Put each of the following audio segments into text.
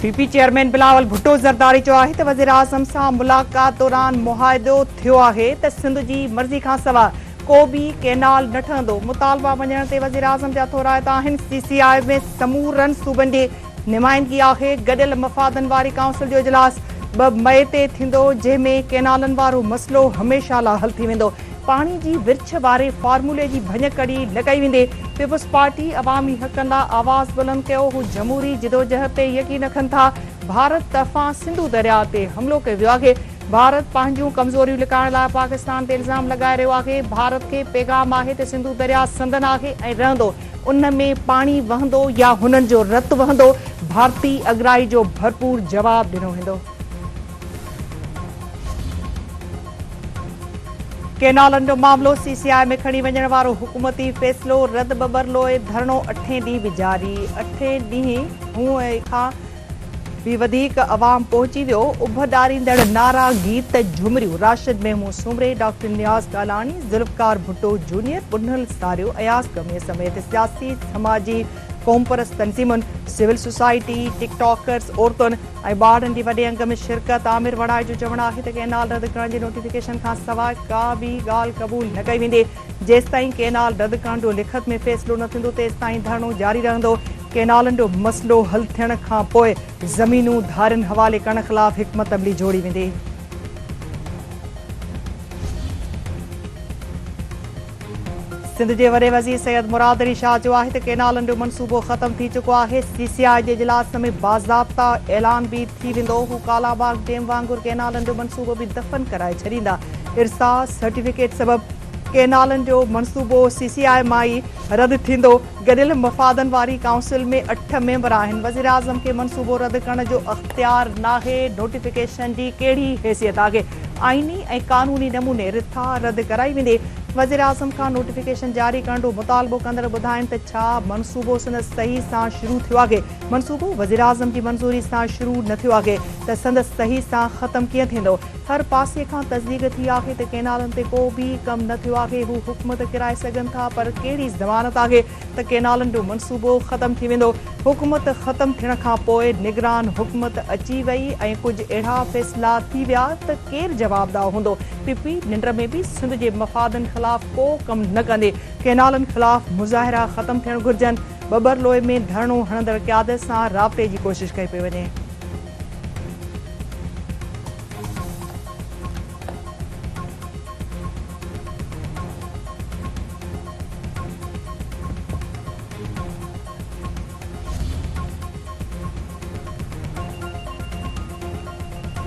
PP chairman Bilawal Bhutto Zardari चयो आहे त वज़ीर आज़म सां मुलाक़ात दौरान मुआहिदो थियो आहे त सिंध जी मर्ज़ी खां सवाइ को बि केनाल न ठहंदो। मुतालबा मञण ते वज़ीर आज़म जा थोराइता आहिनि। सीसीआई में समूरनि सूबनि जी नुमाइंदगी आहे। गॾियल मफ़ादनि वारी काउंसिल जो इजलास 2 मई ते थींदो, जंहिंमें केनालनि वारो मसइलो हमेशह लाइ हल थी वेंदो। पाणी जी विर्छ वारे फॉर्मूले जी भञकड़ी न कई वेंदी। पीपुल्स पार्टी अवामी हक़नि लाइ आवाज़ बुलंद कयो। हू जमहूरी जिदोजहद ते यकीन रखनि था। भारत तरफ़ां सिंधु दरिया ते हमिलो कयो वियो आहे। भारत पंहिंजूं कमज़ोरियूं लिकाइण लाइ पाकिस्तान ते इल्ज़ाम लॻाए रहियो आहे। भारत खे पैगाम आहे त सिंधु दरिया संदन आहे ऐं रहंदो। उन में पाणी वहंदो या हुननि जो रतु वहंदो। भारतीय अगराई जो भरपूर जवाब ॾिनो वेंदो। केनालनि जो मामलो सीसीआई में खणी वञण वारो हुकूमती फ़ैसिलो रद्द बबरलोए धरणो 8 ॾींहं बि जारी। 8 ॾींहं हुअं खां बि वधीक अवाम पहुची वियो। उभॾारींदड़ नारा गीत झुमरियूं राशिद महमूद सुमरे, डॉक्टर नियाज़ कालानी, ज़ुल्फ़कार भुट्टो जूनियर, बुनल सारियो, अयाज़ कमी समेत सियासी समाजी क़ौमपरस्त तंज़ीमुनि, सिविल सोसाइटी, टिकटॉकर्स, औरतुनि ऐं ॿारनि जी वॾे अंग में शिरकत। आमिर वड़ाई जो चवणु आहे त केनाल रद्द करण जी नोटिफिकेशन खां सवाइ का बि ॻाल्हि क़बूल न कई वेंदी। जेसिताईं केनाल रद्द करण जो लिखत में फ़ैसिलो न थींदो तेसिताईं धरणो जारी रहंदो। केनालनि जो मसइलो हल थियण खां पोइ ज़मीनूं धारियुनि हवाले करण ख़िलाफ़ हिकमत अमली जोड़ी वेंदी। सिंध जे वॾे वज़ीर सैयद मुराद अली शाह चयो आहे त केनालनि जो मनसूबो ख़त्म थी चुको आहे। सीसीआई जे इजलास में बाज़ाब्ता ऐलान बि थी वेंदो। हू कालाबाग डैम वांगुरु केनालनि जो मनसूबो बि दफ़न कराए छॾींदा। इरसा सर्टिफिकेट सबबि केनालनि जो मनसूबो सीसीआई मां ई रद्द थींदो। गॾियल मफ़ादनि वारी काउंसिल में 8 मेंबर आहिनि। वज़ीर आज़म खे मनसूबो रद्द करण जो अख़्तियार नाहे। नोटिफिकेशन जी कहिड़ी हैसियत आहे? आईनी ऐं क़ानूनी नमूने रिथा रद्द कराई वेंदी। वज़ीर आज़म खां नोटिफिकेशन जारी करण जो मुतालबो कंदड़ ॿुधाइनि त छा मनसूबो संदसि सही सां शुरू थियो आहे। मनसूबो वज़ीर आज़म जी मंज़ूरी सां शुरू न थियो आहे त संदसि सही सां ख़त्म कीअं थींदो? हर पासे खां तस्दीक थी आहे त केनालनि ते को बि कमु न थियो आहे। हू हुकूमत किराए सघनि था, पर कहिड़ी ज़मानत आहे त केनालनि जो मनसूबो ख़त्म थी वेंदो? हुकूमत ख़त्म थियण खां पोइ निगरान हुकूमत अची वई ऐं कुझु अहिड़ा फ़ैसिला थी विया त केरु जवाबदार हूंदो? पीपी निंड में बि सिंध जे मफ़ादनि ख़िलाफ़ को कमु न कंदे। केनालनि ख़िलाफ़ मुज़ाहिरा ख़त्म थियण घुरिजनि। बबरलोए में धरणो हणंदड़ क़यादत सां राब्ते जी कोशिशि कई पई वञे।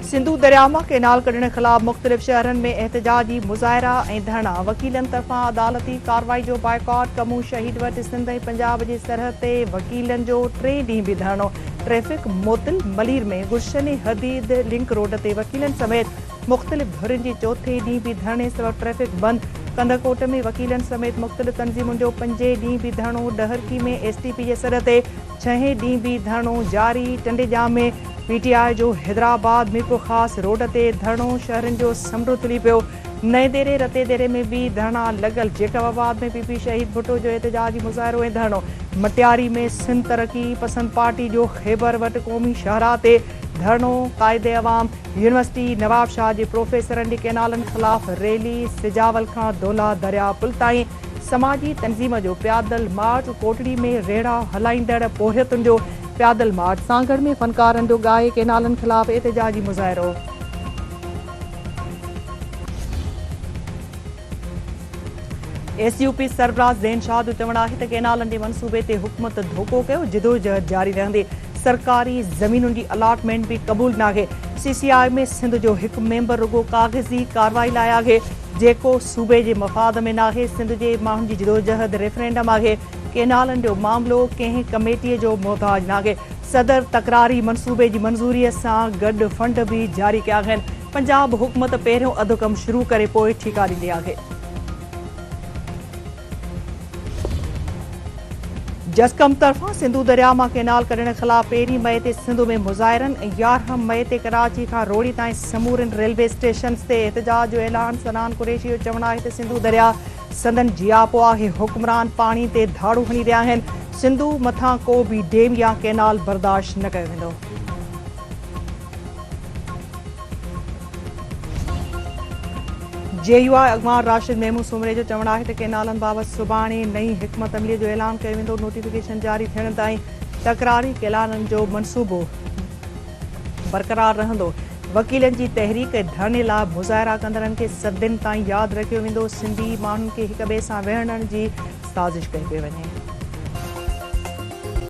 सिंधु दरिया मां केनाल कढण ख़िलाफ़ मुख़्तलिफ़ शहरनि में एहतजाजी मुज़ाहिरा ऐं धरना। वकीलनि तरफ़ां अदालती कार्रवाई जो बाइकॉट। कमू शहीद वटि सिंध ऐं पंजाब जी सरहद ते वकीलनि जो 3 ॾींहं बि धरणो। ट्रैफ़िक मुअत्तल। मलीर में गुलशन हदीद लिंक रोड ते वकीलनि समेत मुख़्तलिफ़ धुरियुनि जी 4थे ॾींहुं बि धरणे सबबि ट्रैफ़िक बंदि। कंदरकोट में वकीलनि समेत मुख़्तलिफ़ तंज़ीमुनि जो 5 ॾींहं बि धरणो। डहरकी में एसटीपी जे सर ते 6 ॾींहं बि धरणो जारी। टंडेजाम में पीटीआई जो हैदराबाद मीरपुर ख़ासि रोड ते धरणो। शहरनि जो समुंड तुली पियो। नए देरे रते देरे में बि धरणा लॻल। जेकबाबाद में पीपी शहीद भुट्टो जो एहतजाजी मुज़ाहिरो ऐं धरणो। मटियारी में सिंध तरक़ी पसंद पार्टी जो ख़ैबर वटि क़ौमी शाहराह ते धरणो। क़ाइदे अवाम यूनिवर्सिटी नवाब शाह जे प्रोफेसरनि जी केनालनि ख़िलाफ़ रैली। सिजावल खां दोला दरिया पुल ताईं समाजी तंज़ीम जो प्यादल मार्च। कोटड़ी में रेड़ा हलाईंदड़ पोरियतुनि जो प्यादल मार्च। सांगड़ में फ़नकारनि जो गाए केनालनि ख़िलाफ़ एहतजाजी मुज़ाहिरो। एसयूपी सरबराह ज़ैन शाह जो चवणु आहे त केनालनि जे मनसूबे ते हुकूमत धोखो कयो। जिदोजहद जारी रहंदी। सरकारी ज़मीनुनि जी अलाटमेंट बि क़बूल नाहे। सीसीआई में सिंध जो हिकु मेंबर रुगो काग़ज़ी कार्रवाई लाइ आहे, जेको सूबे जे मफ़ाद में नाहे। सिंध जे माण्हुनि जी जिदोजहद रेफरेंडम आहे। केनालनि जो मामिलो कंहिं कमेटीअ जो मोहताज नाहे। सदर तकरारी मनसूबे जी मंज़ूरीअ सां गॾु फंड बि जारी कया आहिनि। पंजाब हुकूमत पहिरियों अधु कमु शुरू करे पोइ ठीका ॾींदी आहे। जसकम तरफ़ां सिंधु दरिया मां केनाल कढण ख़िलाफ़ 1 मई ते सिंध में मुज़ाहिरनि ऐं 11 मई ते कराची खां रोड़ी ताईं समूरनि रेलवे स्टेशन ते एहतजाज जो ऐलान। सनान कुरैशी जो चवणु आहे त सिंधु दरिया संदन जियापो आहे। हुक्मरान पाणी ते धाड़ू हणी रहिया आहिनि। सिंधु मथां को बि डेम या केनाल बर्दाश्त न कयो वेंदो। जेयूआई अॻवान राशिद मेमू सुमरे जो चवणु आहे त केनालनि बाबति सुभाणे नई हिकमत अमलीअ जो ऐलान कयो वेंदो। नोटिफिकेशन जारी थियण ताईं तकरारी केनालनि जो मनसूबो बरक़रार रहंदो। वकीलनि जी तहरीक धरणे लाइ मुज़ाहिरा कंदड़नि खे 7 दिन ताईं यादि रखियो वेंदो। सिंधी माण्हुनि खे हिक ॿिए सां विढ़ण जी साज़िश कई पई वञे।